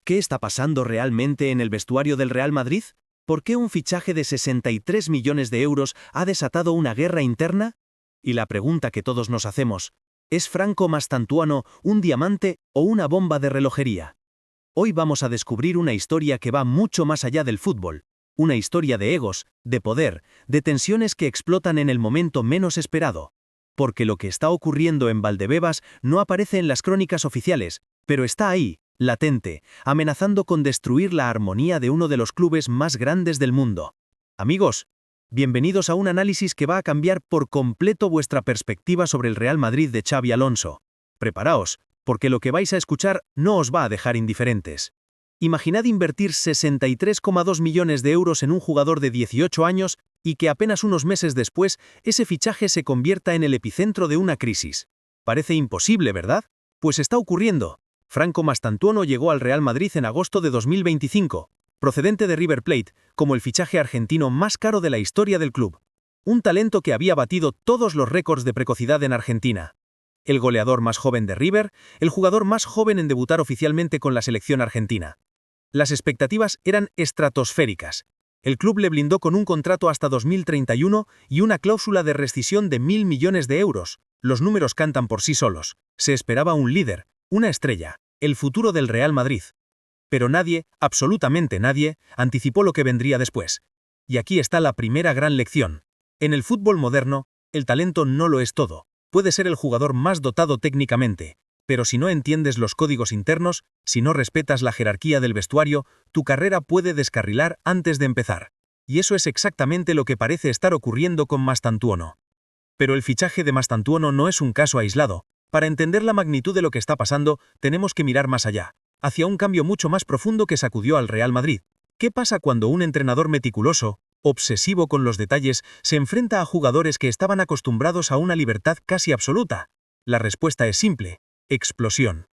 ¿Qué está pasando realmente en el vestuario del Real Madrid? ¿Por qué un fichaje de 63 millones de euros ha desatado una guerra interna? Y la pregunta que todos nos hacemos, ¿es Franco Mastantuono un diamante o una bomba de relojería? Hoy vamos a descubrir una historia que va mucho más allá del fútbol, una historia de egos, de poder, de tensiones que explotan en el momento menos esperado. Porque lo que está ocurriendo en Valdebebas no aparece en las crónicas oficiales, pero está ahí, latente, amenazando con destruir la armonía de uno de los clubes más grandes del mundo. Amigos, bienvenidos a un análisis que va a cambiar por completo vuestra perspectiva sobre el Real Madrid de Xabi Alonso. Preparaos, porque lo que vais a escuchar no os va a dejar indiferentes. Imaginad invertir 63,2 millones de euros en un jugador de 18 años y que apenas unos meses después ese fichaje se convierta en el epicentro de una crisis. Parece imposible, ¿verdad? Pues está ocurriendo. Franco Mastantuono llegó al Real Madrid en agosto de 2025, procedente de River Plate, como el fichaje argentino más caro de la historia del club. Un talento que había batido todos los récords de precocidad en Argentina. El goleador más joven de River, el jugador más joven en debutar oficialmente con la selección argentina. Las expectativas eran estratosféricas. El club le blindó con un contrato hasta 2031 y una cláusula de rescisión de 1.000 millones de euros. Los números cantan por sí solos. Se esperaba un líder, una estrella, el futuro del Real Madrid. Pero nadie, absolutamente nadie, anticipó lo que vendría después. Y aquí está la primera gran lección. En el fútbol moderno, el talento no lo es todo. Puede ser el jugador más dotado técnicamente, pero si no entiendes los códigos internos, si no respetas la jerarquía del vestuario, tu carrera puede descarrilar antes de empezar. Y eso es exactamente lo que parece estar ocurriendo con Mastantuono. Pero el fichaje de Mastantuono no es un caso aislado. Para entender la magnitud de lo que está pasando, tenemos que mirar más allá, hacia un cambio mucho más profundo que sacudió al Real Madrid. ¿Qué pasa cuando un entrenador meticuloso, obsesivo con los detalles, se enfrenta a jugadores que estaban acostumbrados a una libertad casi absoluta? La respuesta es simple: explosión.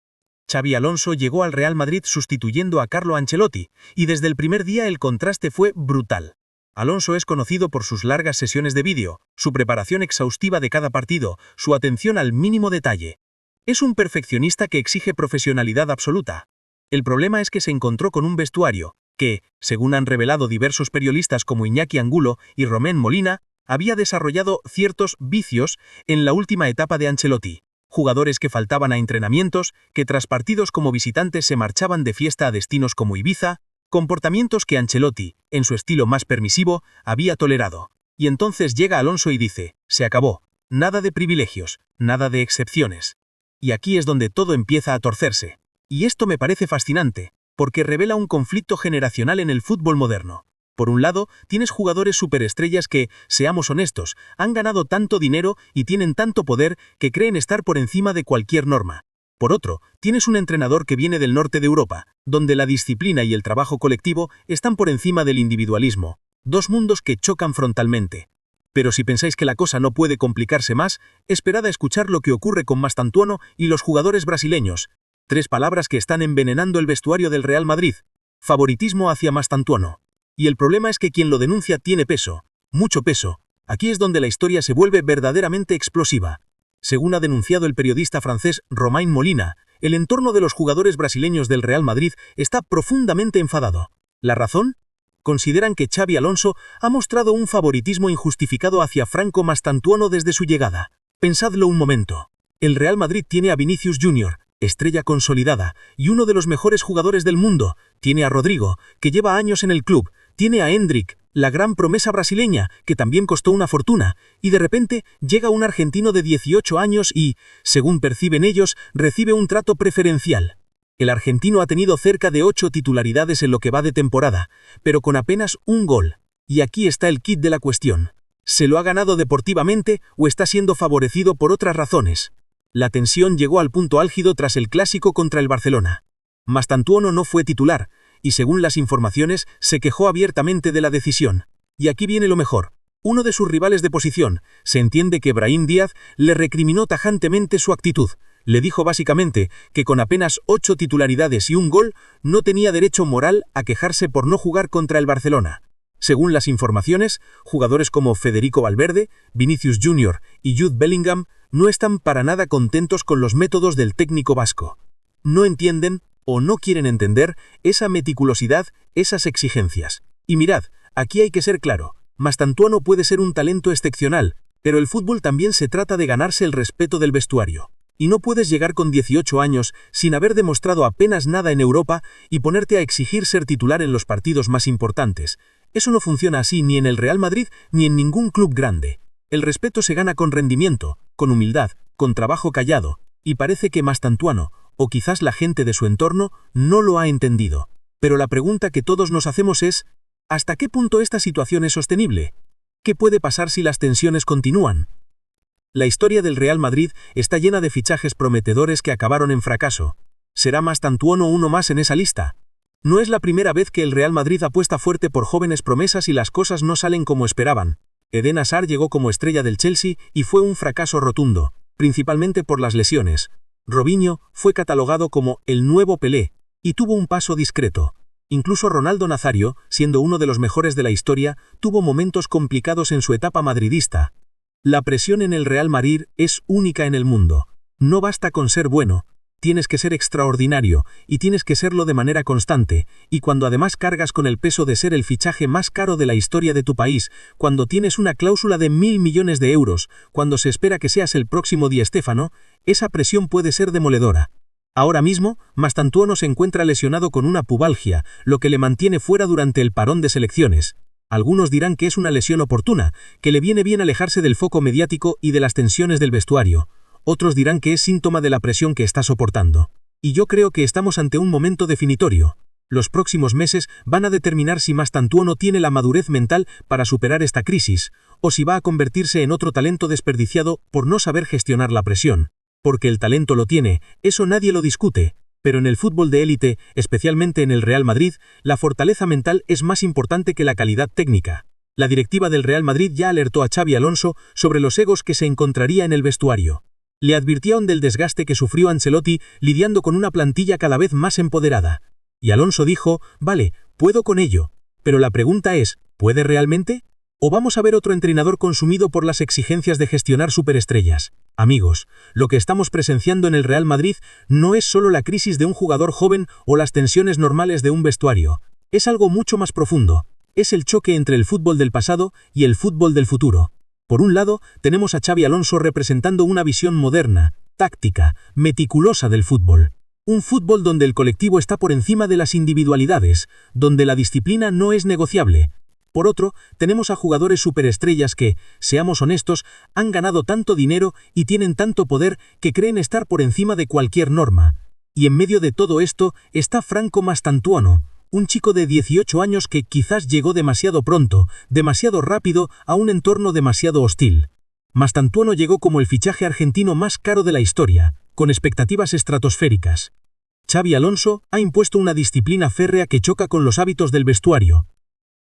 Xabi Alonso llegó al Real Madrid sustituyendo a Carlo Ancelotti, y desde el primer día el contraste fue brutal. Alonso es conocido por sus largas sesiones de vídeo, su preparación exhaustiva de cada partido, su atención al mínimo detalle. Es un perfeccionista que exige profesionalidad absoluta. El problema es que se encontró con un vestuario que, según han revelado diversos periodistas como Iñaki Angulo y Romén Molina, había desarrollado ciertos vicios en la última etapa de Ancelotti. Jugadores que faltaban a entrenamientos, que tras partidos como visitantes se marchaban de fiesta a destinos como Ibiza, comportamientos que Ancelotti, en su estilo más permisivo, había tolerado. Y entonces llega Alonso y dice: se acabó, nada de privilegios, nada de excepciones. Y aquí es donde todo empieza a torcerse. Y esto me parece fascinante, porque revela un conflicto generacional en el fútbol moderno. Por un lado, tienes jugadores superestrellas que, seamos honestos, han ganado tanto dinero y tienen tanto poder que creen estar por encima de cualquier norma. Por otro, tienes un entrenador que viene del norte de Europa, donde la disciplina y el trabajo colectivo están por encima del individualismo. Dos mundos que chocan frontalmente. Pero si pensáis que la cosa no puede complicarse más, esperad a escuchar lo que ocurre con Mastantuono y los jugadores brasileños. Tres palabras que están envenenando el vestuario del Real Madrid: favoritismo hacia Mastantuono. Y el problema es que quien lo denuncia tiene peso, mucho peso. Aquí es donde la historia se vuelve verdaderamente explosiva. Según ha denunciado el periodista francés Romén Molina, el entorno de los jugadores brasileños del Real Madrid está profundamente enfadado. ¿La razón? Consideran que Xabi Alonso ha mostrado un favoritismo injustificado hacia Franco Mastantuono desde su llegada. Pensadlo un momento. El Real Madrid tiene a Vinicius Jr., estrella consolidada, y uno de los mejores jugadores del mundo. Tiene a Rodrigo, que lleva años en el club. Tiene a Endrick, la gran promesa brasileña, que también costó una fortuna. Y de repente llega un argentino de 18 años y, según perciben ellos, recibe un trato preferencial. El argentino ha tenido cerca de 8 titularidades en lo que va de temporada, pero con apenas un gol. Y aquí está el quid de la cuestión. ¿Se lo ha ganado deportivamente o está siendo favorecido por otras razones? La tensión llegó al punto álgido tras el clásico contra el Barcelona. Mastantuono no fue titular, y según las informaciones, se quejó abiertamente de la decisión. Y aquí viene lo mejor. Uno de sus rivales de posición, se entiende que Brahim Díaz, le recriminó tajantemente su actitud. Le dijo básicamente que con apenas 8 titularidades y un gol, no tenía derecho moral a quejarse por no jugar contra el Barcelona. Según las informaciones, jugadores como Federico Valverde, Vinicius Jr. y Jude Bellingham no están para nada contentos con los métodos del técnico vasco. No entienden, o no quieren entender esa meticulosidad, esas exigencias. Y mirad, aquí hay que ser claro, Mastantuono puede ser un talento excepcional, pero el fútbol también se trata de ganarse el respeto del vestuario. Y no puedes llegar con 18 años sin haber demostrado apenas nada en Europa y ponerte a exigir ser titular en los partidos más importantes. Eso no funciona así ni en el Real Madrid ni en ningún club grande. El respeto se gana con rendimiento, con humildad, con trabajo callado, y parece que Mastantuono, o quizás la gente de su entorno, no lo ha entendido. Pero la pregunta que todos nos hacemos es, ¿hasta qué punto esta situación es sostenible? ¿Qué puede pasar si las tensiones continúan? La historia del Real Madrid está llena de fichajes prometedores que acabaron en fracaso. ¿Será Mastantuono uno más en esa lista? No es la primera vez que el Real Madrid apuesta fuerte por jóvenes promesas y las cosas no salen como esperaban. Eden Hazard llegó como estrella del Chelsea y fue un fracaso rotundo, principalmente por las lesiones. Robinho fue catalogado como el nuevo Pelé y tuvo un paso discreto. Incluso Ronaldo Nazario, siendo uno de los mejores de la historia, tuvo momentos complicados en su etapa madridista. La presión en el Real Madrid es única en el mundo. No basta con ser bueno, tienes que ser extraordinario, y tienes que serlo de manera constante, y cuando además cargas con el peso de ser el fichaje más caro de la historia de tu país, cuando tienes una cláusula de 1.000 millones de euros, cuando se espera que seas el próximo Di Stéfano, esa presión puede ser demoledora. Ahora mismo, Mastantuono se encuentra lesionado con una pubalgia, lo que le mantiene fuera durante el parón de selecciones. Algunos dirán que es una lesión oportuna, que le viene bien alejarse del foco mediático y de las tensiones del vestuario. Otros dirán que es síntoma de la presión que está soportando. Y yo creo que estamos ante un momento definitorio. Los próximos meses van a determinar si Mastantuono tiene la madurez mental para superar esta crisis, o si va a convertirse en otro talento desperdiciado por no saber gestionar la presión. Porque el talento lo tiene, eso nadie lo discute. Pero en el fútbol de élite, especialmente en el Real Madrid, la fortaleza mental es más importante que la calidad técnica. La directiva del Real Madrid ya alertó a Xabi Alonso sobre los egos que se encontraría en el vestuario. Le advirtieron del desgaste que sufrió Ancelotti lidiando con una plantilla cada vez más empoderada. Y Alonso dijo, vale, puedo con ello. Pero la pregunta es, ¿puede realmente? ¿O vamos a ver otro entrenador consumido por las exigencias de gestionar superestrellas? Amigos, lo que estamos presenciando en el Real Madrid no es solo la crisis de un jugador joven o las tensiones normales de un vestuario. Es algo mucho más profundo. Es el choque entre el fútbol del pasado y el fútbol del futuro. Por un lado, tenemos a Xabi Alonso representando una visión moderna, táctica, meticulosa del fútbol. Un fútbol donde el colectivo está por encima de las individualidades, donde la disciplina no es negociable. Por otro, tenemos a jugadores superestrellas que, seamos honestos, han ganado tanto dinero y tienen tanto poder que creen estar por encima de cualquier norma. Y en medio de todo esto está Franco Mastantuono, un chico de 18 años que quizás llegó demasiado pronto, demasiado rápido, a un entorno demasiado hostil. Mastantuono llegó como el fichaje argentino más caro de la historia, con expectativas estratosféricas. Xabi Alonso ha impuesto una disciplina férrea que choca con los hábitos del vestuario.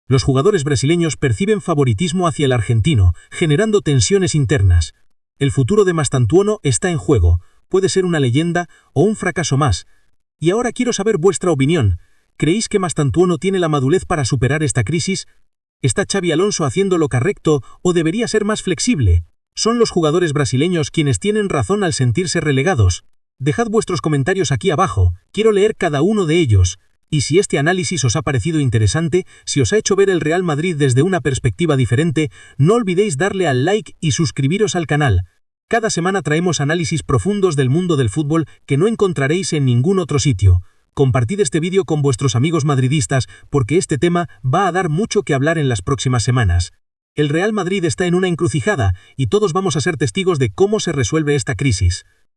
Los jugadores brasileños perciben favoritismo hacia el argentino, generando tensiones internas. El futuro de Mastantuono está en juego, puede ser una leyenda o un fracaso más. Y ahora quiero saber vuestra opinión. ¿Creéis que Mastantuono tiene la madurez para superar esta crisis? ¿Está Xabi Alonso haciendo lo correcto o debería ser más flexible? ¿Son los jugadores brasileños quienes tienen razón al sentirse relegados? Dejad vuestros comentarios aquí abajo, quiero leer cada uno de ellos. Y si este análisis os ha parecido interesante, si os ha hecho ver el Real Madrid desde una perspectiva diferente, no olvidéis darle al like y suscribiros al canal. Cada semana traemos análisis profundos del mundo del fútbol que no encontraréis en ningún otro sitio. Compartid este vídeo con vuestros amigos madridistas porque este tema va a dar mucho que hablar en las próximas semanas. El Real Madrid está en una encrucijada y todos vamos a ser testigos de cómo se resuelve esta crisis.